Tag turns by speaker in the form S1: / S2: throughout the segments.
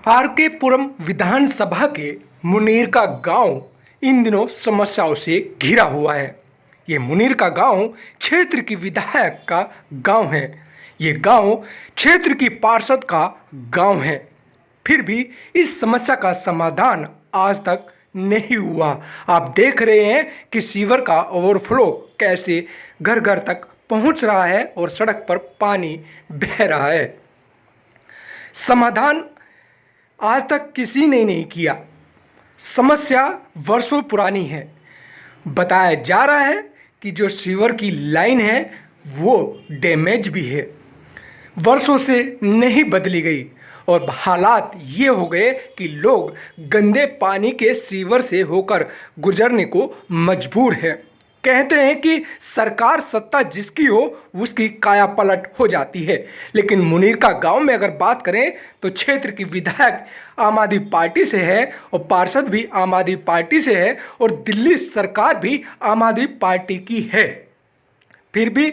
S1: R K पुरम विधानसभा के मुनीर का गांव इन दिनों समस्याओं से घिरा हुआ है। ये मुनीर का गांव क्षेत्र की विधायक का गांव है। ये गांव क्षेत्र की पार्षद का गांव है। फिर भी इस समस्या का समाधान आज तक नहीं हुआ। आप देख रहे हैं कि सीवर का ओवरफ्लो कैसे घर घर तक पहुंच रहा है और सड़क पर पानी बह रहा है। समाधान आज तक किसी ने नहीं किया। समस्या वर्षों पुरानी है। बताया जा रहा है कि जो सीवर की लाइन है वो डैमेज भी है, वर्षों से नहीं बदली गई और हालात ये हो गए कि लोग गंदे पानी के सीवर से होकर गुजरने को मजबूर है। कहते हैं कि सरकार सत्ता जिसकी हो उसकी काया पलट हो जाती है, लेकिन मुनीर का गांव में अगर बात करें तो क्षेत्र की विधायक आम आदमी पार्टी से है और पार्षद भी आम आदमी पार्टी से है और दिल्ली सरकार भी आम आदमी पार्टी की है। फिर भी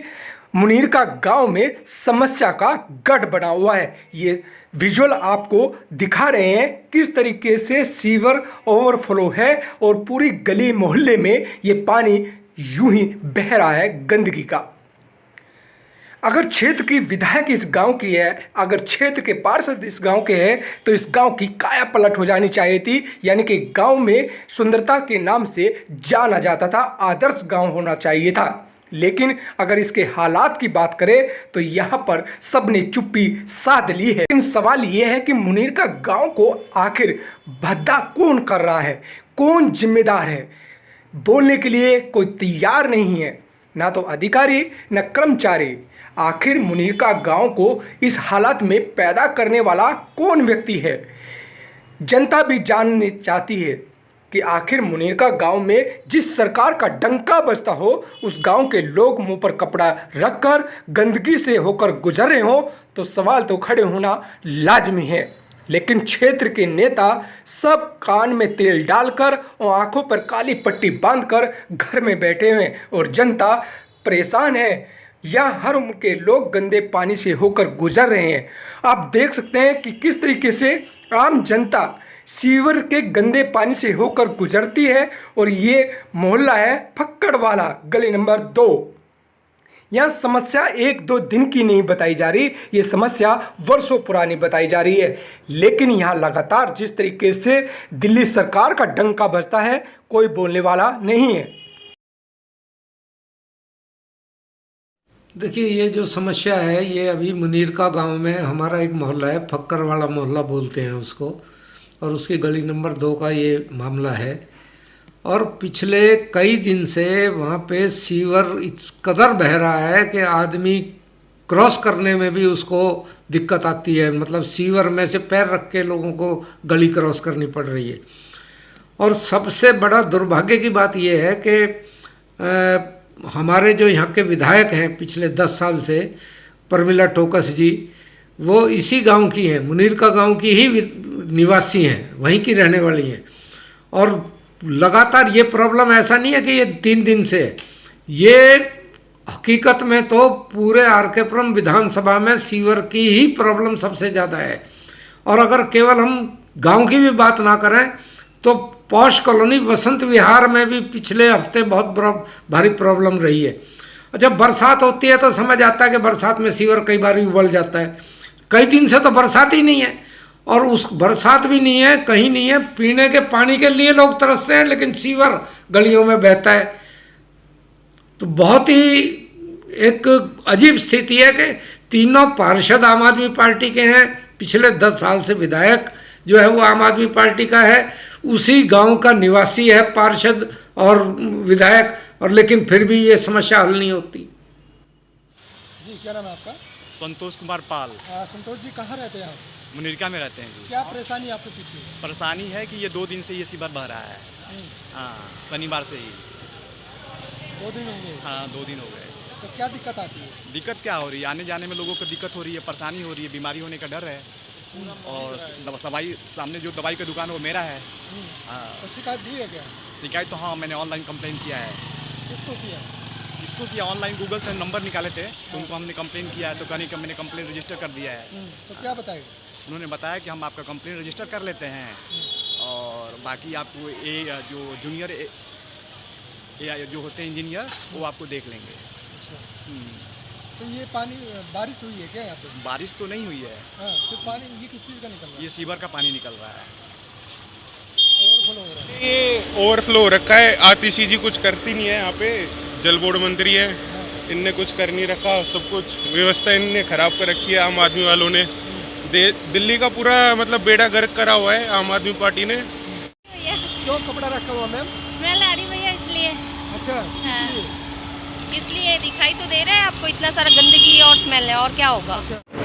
S1: मुनीर का गांव में समस्या का गढ़ बना हुआ है। ये विजुअल आपको दिखा रहे हैं किस तरीके से सीवर ओवरफ्लो है और पूरी गली मोहल्ले में ये पानी यूं ही बह रहा है गंदगी का। अगर क्षेत्र की विधायक इस गांव की है, अगर क्षेत्र के पार्षद इस गांव के हैं तो इस गांव की काया पलट हो जानी चाहिए थी। यानी कि गांव में सुंदरता के नाम से जाना जाता था, आदर्श गांव होना चाहिए था। लेकिन अगर इसके हालात की बात करें तो यहाँ पर सबने चुप्पी साध ली है। लेकिन सवाल यह है कि मुनीर का गांव को आखिर भद्दा कौन कर रहा है, कौन जिम्मेदार है? बोलने के लिए कोई तैयार नहीं है, ना तो अधिकारी न कर्मचारी। आखिर मुनीर का गांव को इस हालत में पैदा करने वाला कौन व्यक्ति है? जनता भी जाननी चाहती है कि आखिर मुनीर का गांव में जिस सरकार का डंका बजता हो उस गांव के लोग मुंह पर कपड़ा रखकर गंदगी से होकर गुजर रहे हो तो सवाल तो खड़े होना लाजमी है। लेकिन क्षेत्र के नेता सब कान में तेल डालकर और आंखों पर काली पट्टी बांधकर घर में बैठे हुए और जनता परेशान है। यहाँ हर उम्र के लोग गंदे पानी से होकर गुजर रहे हैं। आप देख सकते हैं कि किस तरीके से आम जनता सीवर के गंदे पानी से होकर गुजरती है। और ये मोहल्ला है फक्कड़ वाला, गली नंबर 2। यह समस्या 1-2 दिन की नहीं बताई जा रही, ये समस्या वर्षों पुरानी बताई जा रही है। लेकिन यहाँ लगातार जिस तरीके से दिल्ली सरकार का डंका बजता है कोई बोलने वाला नहीं है।
S2: देखिए, ये जो समस्या है ये अभी मुनीर का गांव में हमारा एक मोहल्ला है, फक्कर वाला मोहल्ला बोलते हैं उसको, और उसकी गली नंबर 2 का ये मामला है। और पिछले कई दिन से वहाँ पे सीवर इस कदर बह रहा है कि आदमी क्रॉस करने में भी उसको दिक्कत आती है। मतलब सीवर में से पैर रख के लोगों को गली क्रॉस करनी पड़ रही है। और सबसे बड़ा दुर्भाग्य की बात यह है कि हमारे जो यहाँ के विधायक हैं पिछले 10 साल से, प्रमिला टोकस जी, वो इसी गांव की हैं, मुनीर का गांव की ही निवासी हैं, वहीं की रहने वाली हैं। और लगातार ये प्रॉब्लम ऐसा नहीं है कि ये 3 दिन से, ये हकीकत में तो पूरे आरके पुरम विधानसभा में सीवर की ही प्रॉब्लम सबसे ज़्यादा है। और अगर केवल हम गांव की भी बात ना करें तो पॉश कॉलोनी वसंत विहार में भी पिछले हफ्ते बहुत भारी प्रॉब्लम रही है। जब बरसात होती है तो समझ आता है कि बरसात में सीवर कई बार उबल जाता है। कई दिन से तो बरसात ही नहीं है, और उस बरसात भी नहीं है, कहीं नहीं है। पीने के पानी के लिए लोग तरसते हैं लेकिन सीवर गलियों में बहता है। तो बहुत ही एक अजीब स्थिति है कि तीनों पार्षद आम आदमी पार्टी के हैं, पिछले 10 साल से विधायक जो है वो आम आदमी पार्टी का है, उसी गांव का निवासी है पार्षद और विधायक, और लेकिन फिर भी ये समस्या हल नहीं होती।
S3: जी, क्या नाम है आपका?
S4: संतोष कुमार पाल।
S3: संतोष जी, कहाँ रहते हैं आप?
S4: मुनीरका में रहते हैं जी।
S3: क्या परेशानी आपके पीछे?
S4: परेशानी है कि ये 2 दिन से ये सीवर बह रहा है। हाँ, शनिवार से ही
S3: 2 दिन हो गए?
S4: हाँ, 2 दिन हो गए।
S3: तो क्या दिक्कत आती है?
S4: दिक्कत क्या हो रही है? आने जाने में लोगों को दिक्कत हो रही है, परेशानी हो रही है, बीमारी होने का डर है। और दवाई, सामने जो दवाई की दुकान है वो मेरा है। हाँ।
S3: तो शिकायत दी है क्या?
S4: शिकायत तो हाँ, मैंने ऑनलाइन कंप्लेन किया है।
S3: किसको किया?
S4: इसको किया, ऑनलाइन गूगल से नंबर निकाले थे तो उनको हमने कंप्लेन किया है, तो कहने का मैंने कंप्लेन रजिस्टर कर दिया है।
S3: तो क्या बताएगा?
S4: उन्होंने बताया कि हम आपका कंप्लेंट रजिस्टर कर लेते हैं और बाकी आपको जो जूनियर जो होते हैं इंजीनियर वो आपको देख लेंगे।
S3: अच्छा,
S4: हम्म,
S3: तो ये पानी बारिश हुई है क्या यहाँ पे?
S4: बारिश तो नहीं हुई है,
S3: हाँ, तो पानी ये किस चीज़ का निकल रहा
S4: ये सीवर का पानी निकल रहा है।
S3: है? ओवरफ्लो हो रहा है।
S5: ये ओवरफ्लो हो रखा है। आतिशी जी कुछ करती नहीं है यहाँ पे, जल बोर्ड मंत्री है, इनने कुछ कर नहीं रखा, सब कुछ व्यवस्था इनने खराब कर रखी है आम आदमी वालों ने। दिल्ली का पूरा मतलब बेड़ा गर्क करा हुआ है आम आदमी पार्टी ने।
S3: क्यों कपड़ा रखा हुआ मैम?
S6: स्मेल आ रही भैया इसलिए।
S3: अच्छा,
S6: हाँ।
S3: इसलिए।
S6: इसलिए दिखाई तो दे रहा है आपको, इतना सारा गंदगी और स्मेल है, और क्या होगा।
S3: अच्छा।